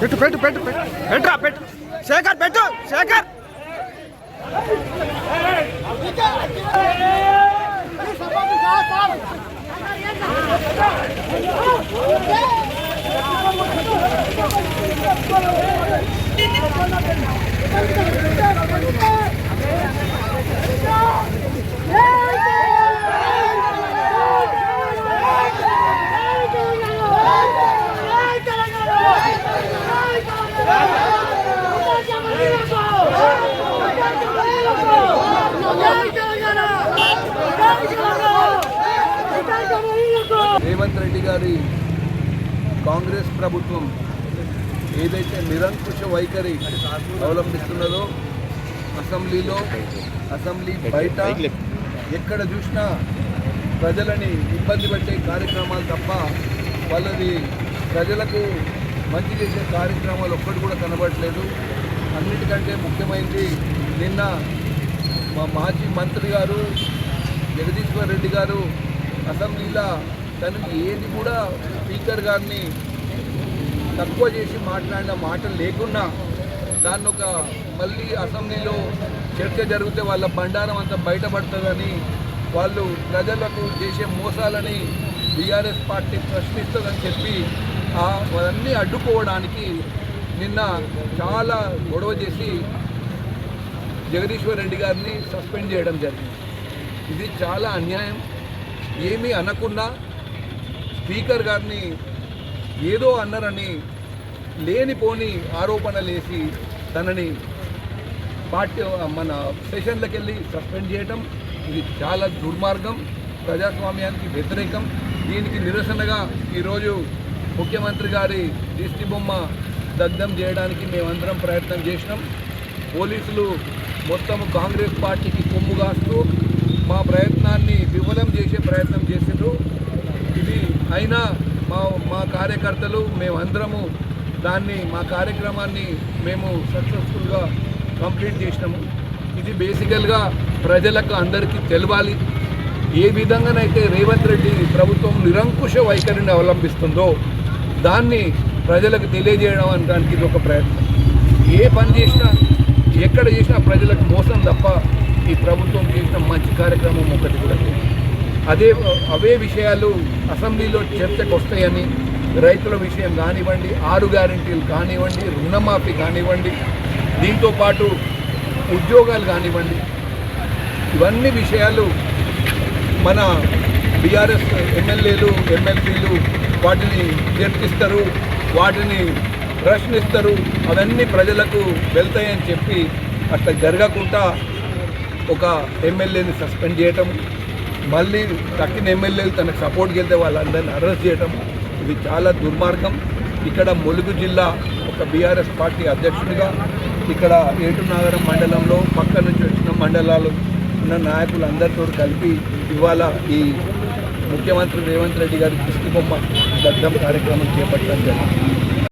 పెట్టు పెట్టు పెట్టు పెట్టరా పెట్టు శేఖర్ పెట్టు శేఖర్ రేవంత్ రెడ్డి గారి కాంగ్రెస్ ప్రభుత్వం ఏదైతే నిరంకుశ వైఖరి అవలంబిస్తున్నదో అసెంబ్లీలో అసెంబ్లీ బయట ఎక్కడ చూసినా ప్రజలని ఇబ్బంది పెట్టే కార్యక్రమాలు తప్ప వాళ్ళని ప్రజలకు మంచి చేసే కార్యక్రమాలు ఒక్కటి కూడా కనబడట్లేదు. అన్నిటికంటే ముఖ్యమైనది నిన్న మా మాజీ మంత్రి గారు జగదీశ్వర్ రెడ్డి గారు అసెంబ్లీలో తనకి ఏది కూడా స్పీకర్ గారిని తక్కువ చేసి మాట్లాడిన మాటలు లేకున్నా దాన్ని ఒక మళ్ళీ అసెంబ్లీలో చర్చ జరిగితే వాళ్ళ బండారం అంతా బయటపడుతుందని వాళ్ళు ప్రజలకు చేసే మోసాలని బీఆర్ఎస్ పార్టీ ప్రశ్నిస్తుందని చెప్పి అవన్నీ అడ్డుకోవడానికి నిన్న చాలా గొడవ చేసి జగదీశ్వర్ రెడ్డి గారిని సస్పెండ్ చేయడం జరిగింది. ఇది చాలా అన్యాయం. ఏమీ అనకుండా స్పీకర్ గారిని ఏదో అన్నారని లేనిపోని ఆరోపణలు వేసి తనని పార్టీ మన సెషన్లకు వెళ్ళి సస్పెండ్ చేయటం ఇది చాలా దుర్మార్గం, ప్రజాస్వామ్యానికి వ్యతిరేకం. దీనికి నిరసనగా ఈరోజు ముఖ్యమంత్రి గారి దిష్టి బొమ్మ దగ్ధం చేయడానికి మేమందరం ప్రయత్నం చేసినాం. పోలీసులు మొత్తం కాంగ్రెస్ పార్టీకి కొమ్ము కాస్తూ మా ప్రయత్నాన్ని విఫలం చేసే ప్రయత్నం చేసిండ్రు. ఇది అయినా మా కార్యకర్తలు మేమందరము దాన్ని మా కార్యక్రమాన్ని మేము సక్సెస్ఫుల్గా కంప్లీట్ చేసినాము. ఇది బేసికల్గా ప్రజలకు అందరికీ తెలవాలి. ఏ విధంగానైతే రేవంత్ రెడ్డి ప్రభుత్వం నిరంకుశ వైఖరిని అవలంబిస్తుందో దాన్ని ప్రజలకు తెలియజేయడం అనడానికి ఇది ఒక ప్రయత్నం. ఏ పని చేసినా ఎక్కడ చేసినా ప్రజలకు మోసం తప్ప ఈ ప్రభుత్వం చేసిన మంచి కార్యక్రమం ఒకటి కూడా లేదు. అవే విషయాలు అసెంబ్లీలో చర్చకు వస్తాయని రైతుల విషయం కానివ్వండి, 6 గ్యారెంటీలు కానివ్వండి, రుణమాఫీ కానివ్వండి, దీంతోపాటు ఉద్యోగాలు కానివ్వండి, ఇవన్నీ విషయాలు మన బీఆర్ఎస్ ఎమ్మెల్యేలు ఎమ్మెల్సీలు వాటిని చర్చిస్తారు, వాటిని ప్రశ్నిస్తారు. అవన్నీ ప్రజలకు వెళ్తాయని చెప్పి అట్లా జరగకుండా ఒక ఎమ్మెల్యేని సస్పెండ్ చేయటం, మళ్ళీ తక్కిన ఎమ్మెల్యేలు తనకు సపోర్ట్కి వెళ్తే వాళ్ళందరినీ అరెస్ట్ చేయటం ఇది చాలా దుర్మార్గం. ఇక్కడ ములుగు జిల్లా ఒక బీఆర్ఎస్ పార్టీ అధ్యక్షుడిగా ఇక్కడ ఏటునాగరం మండలంలో పక్క నుంచి వచ్చిన మండలాలు ఉన్న నాయకులందరితో కలిపి ఇవాళ ఈ ముఖ్యమంత్రి రేవంత్ రెడ్డి గారి దిష్టి బొమ్మ దగ్ధం కార్యక్రమం చేపట్టడం జరిగింది.